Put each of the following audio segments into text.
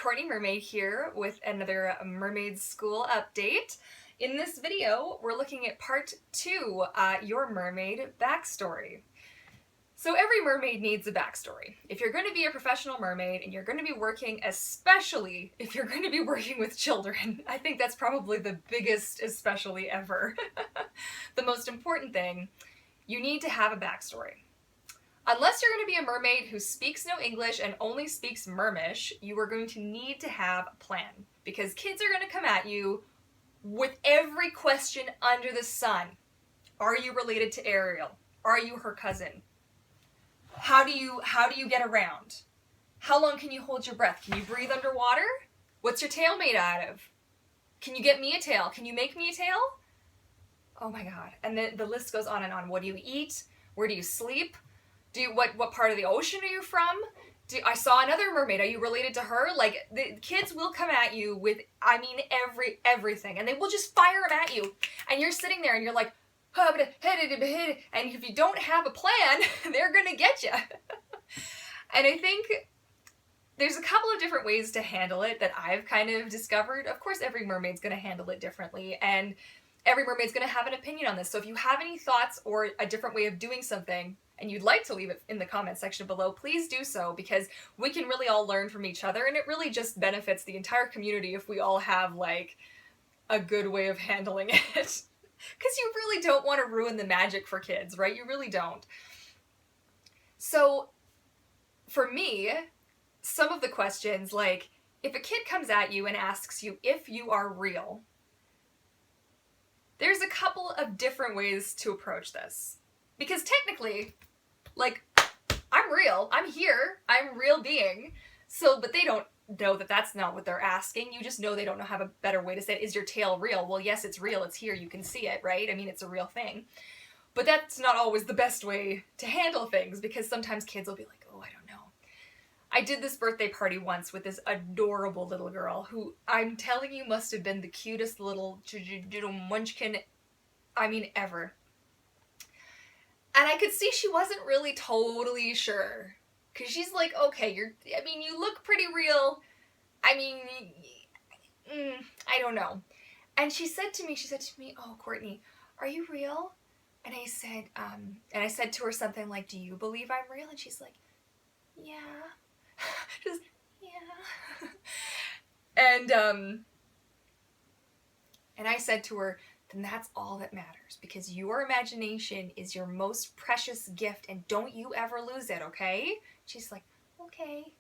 Courtney Mermaid here with another Mermaid School update. In this video, we're looking at part 2, your mermaid backstory. So every mermaid needs a backstory. If you're going to be a professional mermaid and you're going to be working, especially if you're going to be working with children, I think that's probably the biggest especially ever. The most important thing, you need to have a backstory. Unless you're going to be a mermaid who speaks no English and only speaks Mermish, you are going to need to have a plan. Because kids are going to come at you with every question under the sun. Are you related to Ariel? Are you her cousin? How do you get around? How long can you hold your breath? Can you breathe underwater? What's your tail made out of? Can you get me a tail? Can you make me a tail? Oh my god. And the list goes on and on. What do you eat? Where do you sleep? What part of the ocean are you from? I saw another mermaid. Are you related to her? Like, the kids will come at you with, everything. And they will just fire them at you. And you're sitting there and you're like, and if you don't have a plan, they're gonna get you. And I think there's a couple of different ways to handle it that I've kind of discovered. Of course, every mermaid's gonna handle it differently. And every mermaid's gonna have an opinion on this. So if you have any thoughts or a different way of doing something, and you'd like to leave it in the comment section below, please do so, because we can really all learn from each other, and it really just benefits the entire community if we all have, like, a good way of handling it. Because you really don't want to ruin the magic for kids, right? You really don't. So, for me, some of the questions, like, if a kid comes at you and asks you if you are real, there's a couple of different ways to approach this. Because technically, like, I'm real, I'm here, I'm a real being, but they don't know that that's not what they're asking. You just know they don't know how a better way to say it. Is your tail real? Well, yes, it's real, it's here, you can see it, right? I mean, it's a real thing. But that's not always the best way to handle things, because sometimes kids will be like, oh, I don't know. I did this birthday party once with this adorable little girl who, I'm telling you, must have been the cutest little munchkin, ever. And I could see she wasn't really totally sure. Because she's like, okay, you look pretty real. I don't know. And she said to me, oh, Courtney, are you real? And I said to her something like, do you believe I'm real? And she's like, yeah. Just, yeah. And I said to her, then that's all that matters, because your imagination is your most precious gift, and don't you ever lose it, okay? She's like, okay.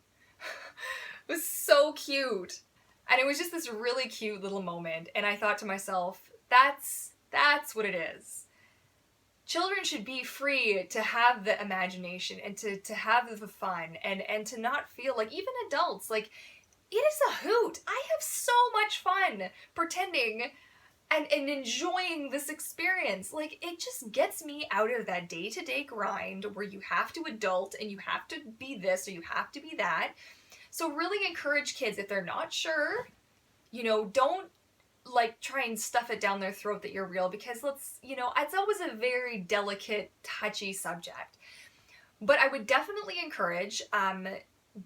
It was so cute. And it was just this really cute little moment, and I thought to myself, that's what it is. Children should be free to have the imagination and to have the fun and to not feel like, even adults, like, it is a hoot. I have so much fun pretending and enjoying this experience. Like, it just gets me out of that day-to-day grind where you have to adult and you have to be this or you have to be that. So really encourage kids, if they're not sure, don't like try and stuff it down their throat that you're real, because it's always a very delicate, touchy subject. But I would definitely encourage,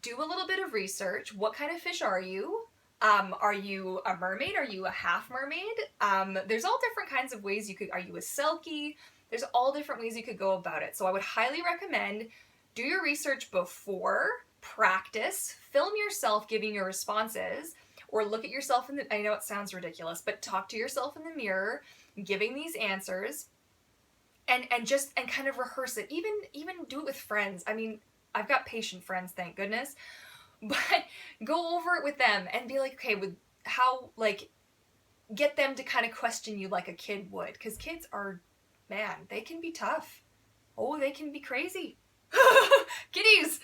do a little bit of research. What kind of fish are you? Are you a mermaid? Are you a half mermaid? There's all different kinds of ways are you a selkie? There's all different ways you could go about it. So I would highly recommend do your research before, practice, film yourself giving your responses, or look at yourself I know it sounds ridiculous, but talk to yourself in the mirror, giving these answers, and kind of rehearse it. Even do it with friends. I've got patient friends, thank goodness. But go over it with them and be like, okay, with how, like, get them to kind of question you like a kid would. Because kids are, man, they can be tough. Oh, they can be crazy. Kitties!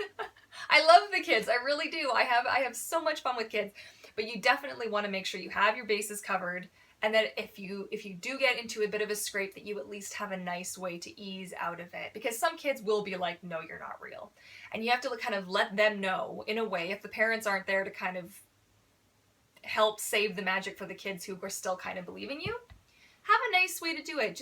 I love the kids, I really do. I have so much fun with kids. But you definitely want to make sure you have your bases covered, and that if you do get into a bit of a scrape, that you at least have a nice way to ease out of it. Because some kids will be like, no, you're not real. And you have to kind of let them know, in a way, if the parents aren't there to kind of help save the magic for the kids who are still kind of believing you, have a nice way to do it.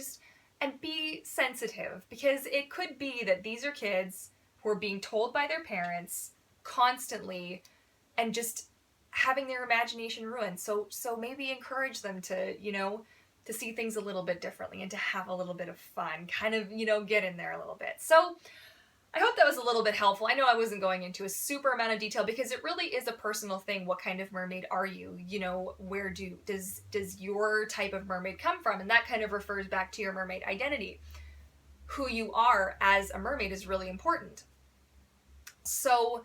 And be sensitive, because it could be that these are kids who are being told by their parents constantly and just having their imagination ruined. So maybe encourage them to, you know, to see things a little bit differently and to have a little bit of fun, kind of, you know, get in there a little bit. So I hope that was a little bit helpful. I know I wasn't going into a super amount of detail because it really is a personal thing. What kind of mermaid are you? You know, where does your type of mermaid come from? And that kind of refers back to your mermaid identity. Who you are as a mermaid is really important. So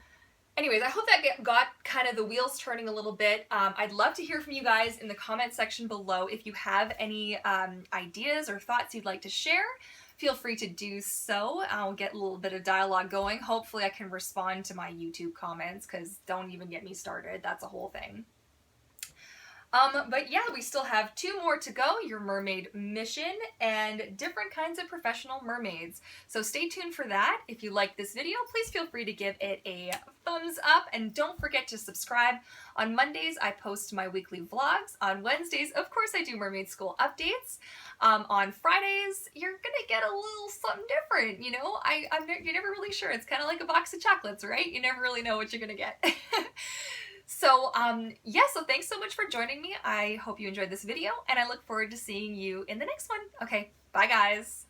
anyways, I hope that got kind of the wheels turning a little bit. I'd love to hear from you guys in the comment section below. If you have any ideas or thoughts you'd like to share, feel free to do so. I'll get a little bit of dialogue going. Hopefully I can respond to my YouTube comments, because don't even get me started. That's a whole thing. But yeah, we still have 2 more to go, your mermaid mission and different kinds of professional mermaids. So stay tuned for that. If you like this video, please feel free to give it a thumbs up, and don't forget to subscribe. On Mondays, I post my weekly vlogs. On Wednesdays, of course, I do mermaid school updates. On Fridays, you're gonna get a little something different, you know? You're never really sure. It's kind of like a box of chocolates, right? You never really know what you're gonna get. So yeah, so thanks so much for joining me. I hope you enjoyed this video, and I look forward to seeing you in the next one. Okay, bye guys.